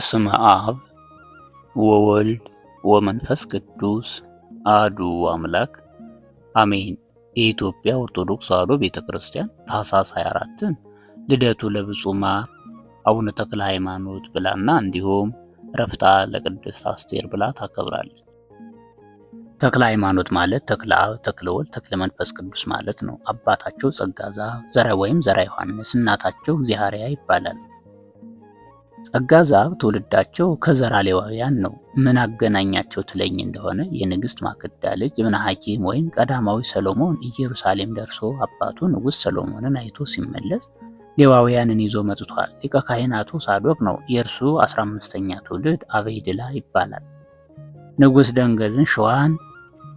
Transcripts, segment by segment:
በስመ አብ ወወልድ ወመንፈስ ቅዱስ አሐዱ አምላክ አሜን። የኢትዮጵያ ኦርቶዶክስ ተዋሕዶ ቤተክርስቲያን ታኅሳስ 24ን ልደቱ ለብፁዕ ማር አቡነ ተክለ ሃይማኖት ብላና እንዲሁም ዕረፍታ ለቅድስት አስቴር ብላ ታከብራለች። ተክለ ሃይማኖት ማለት ተክለ አብ፣ ተክለ ወልድ፣ ተክለ መንፈስ ቅዱስ ማለት ነው። አባታቸው ጸጋ ዘአብ ዘራ ዮሐንስ፣ እናታቸው እግዚአርያ ይባላል። ጸጋ ዘአብ ትውልዳቸው ከዘራ ሌዋውያን ነው። ምን አገናኛቸው ትለኝ እንደሆነ የንግሥት ማክዳ ልጅ እብነ ሐኪም ወይም ቀዳማዊ ሰሎሞን ኢየሩሳሌም ደርሶ አባቱ ንጉሥ ሰሎሞንን አይቶ ሲመለስ ሌዋውያንን ይዞ መጥቷል። ሊቀ ካህናቱ ሳዶቅ ነው። የእርሱ 15ኛ ትውልድ አበይድላ ይባላል። ንጉሥ ደንገዝን ሸዋን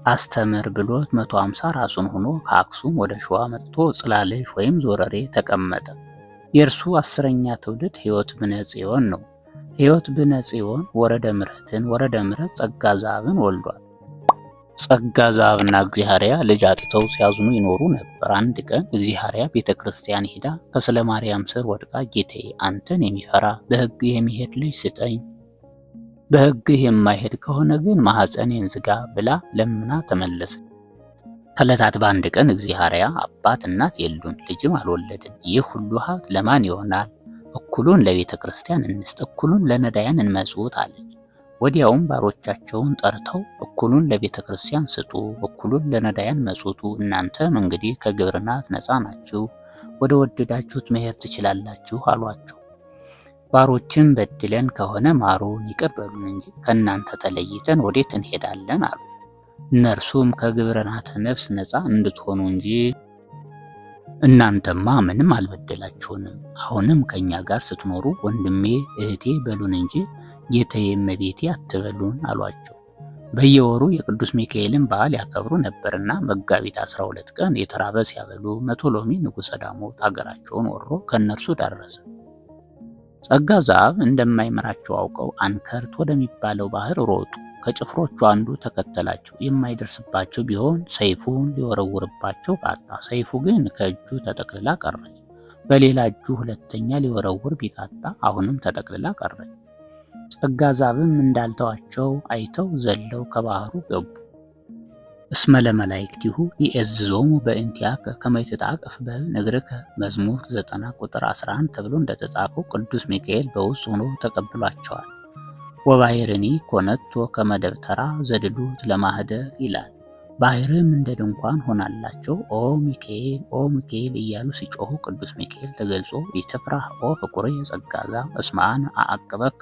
አስተምር ብሎት 150 ራሱን ሆኖ ከአክሱም ወደ ሸዋ መጥቶ ጽላለሽ ወይም ዞረሬ ተቀመጠ። የእርሱ 10ኛ ትውልድ ሕይወት ብነ ጽዮን ነው። ሕይወት ብነ ጽዮን ወረደ ምሕረት ጸጋ ዘአብን ወልዷል። ጸጋ ዘአብና እግዚአርያ ልጅ አጥተው ሲያዝኑ ይኖሩ ነበር። አንድ ቀን እግዚአርያ ቤተ ክርስቲያን ሄዳ ከስለ ማርያም ስር ወድቃ ጌታዬ አንተን የሚፈራ በሕግህ የሚሄድ ልጅ ስጠኝ፣ በሕግህ የማይሄድ ከሆነ ግን ማኅፀኔን ዝጋ ብላ ለምና ተመለሰች። ከዕለታት በአንድ ቀን እግዚአርያ አባት እናት የሉን ልጅም አልወለድን፣ ይህ ሁሉ ሀብት ለማን ይሆናል? እኩሉን ለቤተ ክርስቲያን እንስጥ፣ እኩሉን ለነዳያን እንመጽውት አለች። ወዲያውም ባሮቻቸውን ጠርተው እኩሉን ለቤተ ክርስቲያን ስጡ፣ እኩሉን ለነዳያን መጽውቱ፣ እናንተም እንግዲህ ከግብርናት ነፃ ናችሁ፣ ወደ ወደዳችሁት መሄድ ትችላላችሁ አሏቸው። ባሮችን በድለን ከሆነ ማሩን ይቅር በሉን እንጂ ከእናንተ ተለይተን ወዴት እንሄዳለን አሉ። እነርሱም ከግብርናተ ነፍስ ነፃ እንድትሆኑ እንጂ እናንተማ ምንም አልበደላችሁንም። አሁንም ከኛ ጋር ስትኖሩ ወንድሜ እህቴ በሉን እንጂ ጌታዬ እመቤቴ አትበሉን አሏቸው። በየወሩ የቅዱስ ሚካኤልን በዓል ያከብሩ ነበርና መጋቢት 12 ቀን የተራበ ሲያበሉ መቶሎሚ ንጉሠ ዳሞት አገራቸውን ወሮ ከእነርሱ ደረሰ። ጸጋ ዘአብ እንደማይመራቸው አውቀው አንከርት ወደሚባለው ባህር ሮጡ። ከጭፍሮቹ አንዱ ተከተላቸው። የማይደርስባቸው ቢሆን ሰይፉን ሊወረውርባቸው ቃጣ። ሰይፉ ግን ከእጁ ተጠቅልላ ቀረች። በሌላ እጁ ሁለተኛ ሊወረውር ቢቃጣ አሁንም ተጠቅልላ ቀረች። ጸጋ ዘአብም እንዳልተዋቸው አይተው ዘለው ከባህሩ ገቡ። እስመ ለመላእክቲሁ ይእዝዞሙ በእንቲአከ ከመ ይትጣቀፍ በእግርከ መዝሙር 90 ቁጥር 11 ተብሎ እንደተጻፈው ቅዱስ ሚካኤል በውስጥ ሆኖ ተቀብሏቸዋል። ወባሕርኒ ኮነቶ ከመ ደብተራ ዘድሉት ለማኅደር ይላል። ባሕርም እንደ ድንኳን ሆናላቸው። ኦ ሚካኤል እያሉ ሲጮሁ ቅዱስ ሚካኤል ተገልጾ ኢትፍራህ ኦ ፍቁሬ ጸጋ ዘአብ እስመ አነ አዕቅበከ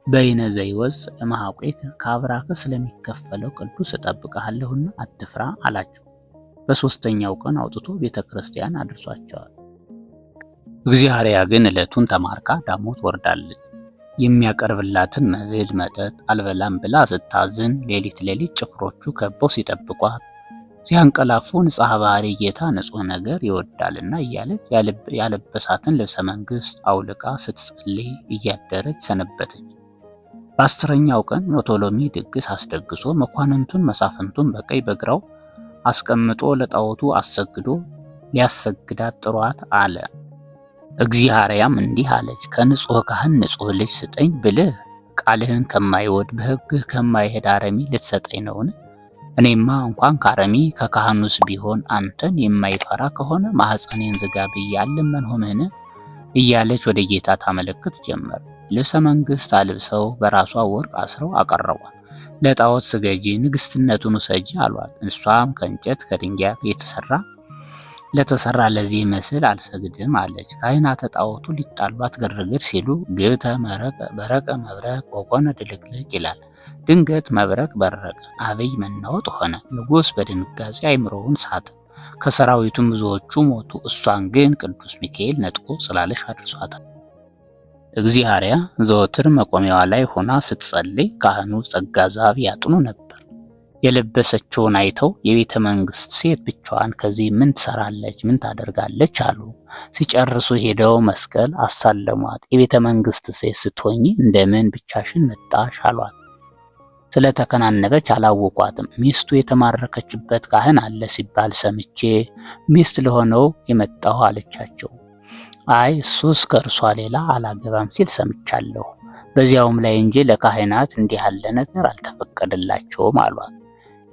በይነ ዘይወፅእ እምኀቁከ ከአብራከ ስለሚከፈለው ቅዱስ እጠብቅሃለሁና አትፍራ አላቸው። በሦስተኛው ቀን አውጥቶ ቤተ ክርስቲያን አድርሷቸዋል። እግዚአርያ ግን ዕለቱን ተማርካ ዳሞት ወርዳለች። የሚያቀርብላትን መብል መጠጥ አልበላም ብላ ስታዝን ሌሊት ጭፍሮቹ ከበው ሲጠብቋት ሲያንቀላፉ ንጽሐ ባህሪ ጌታ ንጹሕ ነገር ይወዳልና እያለች ያለበሳትን ልብሰ መንግሥት አውልቃ ስትጸልይ እያደረች ሰነበተች። በ10ኛው ቀን ሞቶሎሚ ድግስ አስደግሶ መኳንንቱን መሳፍንቱን በቀኝ በግራው አስቀምጦ ለጣዖቱ አሰግዶ ሊያሰግዳት ጥሯት አለ። እግዚአርያም እንዲህ አለች፣ ከንጹሕ ካህን ንጹሕ ልጅ ስጠኝ ብልህ ቃልህን ከማይወድ በሕግህ ከማይሄድ አረሚ ልትሰጠኝ ነውን? እኔማ እንኳን ከአረሚ ከካህኑስ ቢሆን አንተን የማይፈራ ከሆነ ማኅፀኔን ዝጋ ብዬ አልለመንሁህምን? እያለች ወደ ጌታ ታመለክት ጀመር። ልብሰ መንግሥት አልብሰው በራሷ ወርቅ አስረው አቀረቧት። ለጣዖት ስገጂ ንግሥትነቱን ውሰጂ አሏት። እሷም ከእንጨት ከድንጋይ ለተሰራ ለዚህ ምስል አልሰግድም አለች። ካህናተ ጣዖቱ ሊጣሏት ግርግር ሲሉ ግብተ በረቀ መብረቅ ወኮነ ድልቅልቅ ይላል። ድንገት መብረቅ በረቀ፣ አብይ መናወጥ ሆነ። ንጉሥ በድንጋጼ አይምሮውን ሳተ። ከሰራዊቱም ብዙዎቹ ሞቱ። እሷን ግን ቅዱስ ሚካኤል ነጥቆ ጽላለሽ አድርሷታል። እግዚአርያ ዘወትር መቆሚያዋ ላይ ሆና ስትጸልይ ካህኑ ጸጋ ዘአብ ያጥኑ ነበር። የለበሰችውን አይተው የቤተ መንግሥት ሴት ብቻዋን ከዚህ ምን ትሰራለች? ምን ታደርጋለች? አሉ። ሲጨርሱ ሄደው መስቀል አሳለሟት። የቤተ መንግሥት ሴት ስትሆኚ እንደምን ብቻሽን መጣሽ? አሏት። ስለተከናነበች አላወቋትም። ሚስቱ የተማረከችበት ካህን አለ ሲባል ሰምቼ ሚስት ለሆነው የመጣሁ አለቻቸው። አይ እሱስ ከእርሷ ሌላ አላገባም ሲል ሰምቻለሁ። በዚያውም ላይ እንጂ ለካህናት እንዲህ ያለ ነገር አልተፈቀደላቸውም አሏት።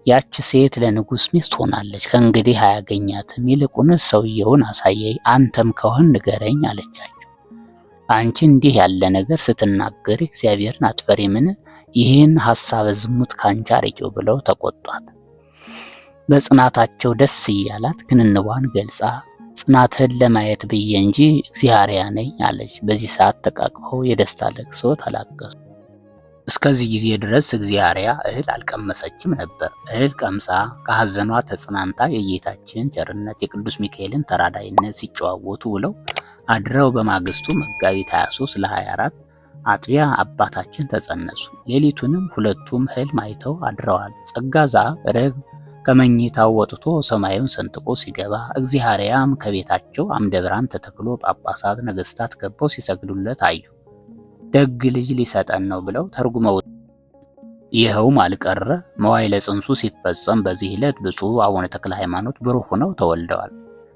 ያች ሴት ለንጉሥ ሚስት ሆናለች፣ ከእንግዲህ አያገኛትም። ይልቁንስ ሰውየውን አሳየኝ፣ አንተም ከሆን ንገረኝ አለቻቸው። አንቺ እንዲህ ያለ ነገር ስትናገሪ እግዚአብሔርን አትፈሪምን? ይህን ሐሳበ ዝሙት ካንቺ አርቂው ብለው ተቆጧት። በጽናታቸው ደስ እያላት ግንንቧን ገልጻ ጽናትህን ለማየት ብዬ እንጂ እግዚአብሔር ነኝ አለች። በዚህ ሰዓት ተቃቅፈው የደስታ ለቅሶ ተላቀሱ። እስከዚህ ጊዜ ድረስ እግዚአብሔር እህል አልቀመሰችም ነበር። እህል ቀምሳ ከሐዘኗ ተጽናንታ የጌታችን ቸርነት የቅዱስ ሚካኤልን ተራዳይነት ሲጨዋወቱ ውለው አድረው በማግስቱ መጋቢት 23 ለ24 አጥቢያ አባታችን ተጸነሱ። ሌሊቱንም ሁለቱም ህልም አይተው አድረዋል። ጸጋ ዘአብ ርግብ ከመኝታው ወጥቶ ሰማዩን ሰንጥቆ ሲገባ እግዚአብሔርም ከቤታቸው አምደ ብርሃን ተተክሎ ጳጳሳት፣ ነገስታት ከበው ሲሰግዱለት አዩ። ደግ ልጅ ሊሰጠን ነው ብለው ተርጉመው ይኸውም አልቀረ መዋዕለ ጽንሱ ሲፈጸም በዚህ ዕለት ብፁዕ አቡነ ተክለ ሃይማኖት ብሩህ ሆነው ተወልደዋል።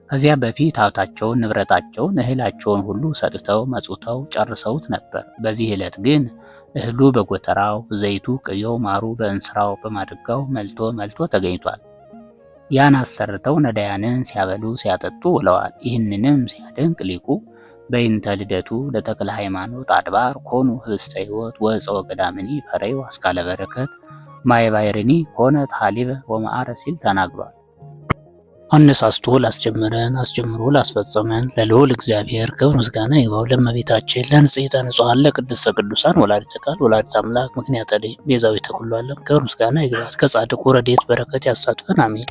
ከዚያ በፊት ሀብታቸውን፣ ንብረታቸውን፣ እህላቸውን ሁሉ ሰጥተው መጽውተው ጨርሰውት ነበር። በዚህ ዕለት ግን እህሉ በጎተራው፣ ዘይቱ፣ ቅቤው፣ ማሩ በእንስራው በማድጋው መልቶ ተገኝቷል። ያን አሰርተው ነዳያንን ሲያበሉ ሲያጠጡ ውለዋል። ይህንንም ሲያደንቅ ሊቁ በይንተ ልደቱ ለተክለ ሃይማኖት አድባር ኮኑ ህብስተ ሕይወት ወዕፀ ገዳምኒ ፈረዩ አስካለ በረከት ማይባይርኒ ኮነ ታሊበ ወማዕረ ሲል ተናግሯል። አነሳስቶ ላስጀመረን አስጀምሮ ላስፈጸመን ለልዑል እግዚአብሔር ክብር ምስጋና ይግባው። ለእመቤታችን ለንጽሕተ ንጹሐን ለቅድስተ ቅዱሳን ወላዲተ ቃል ወላዲተ አምላክ ምክንያተ ድኅነት ቤዛዊተ ኩሉ ዓለም ክብር ምስጋና ይግባት። ከጻድቁ ረድኤት በረከት ያሳትፈን አሜን።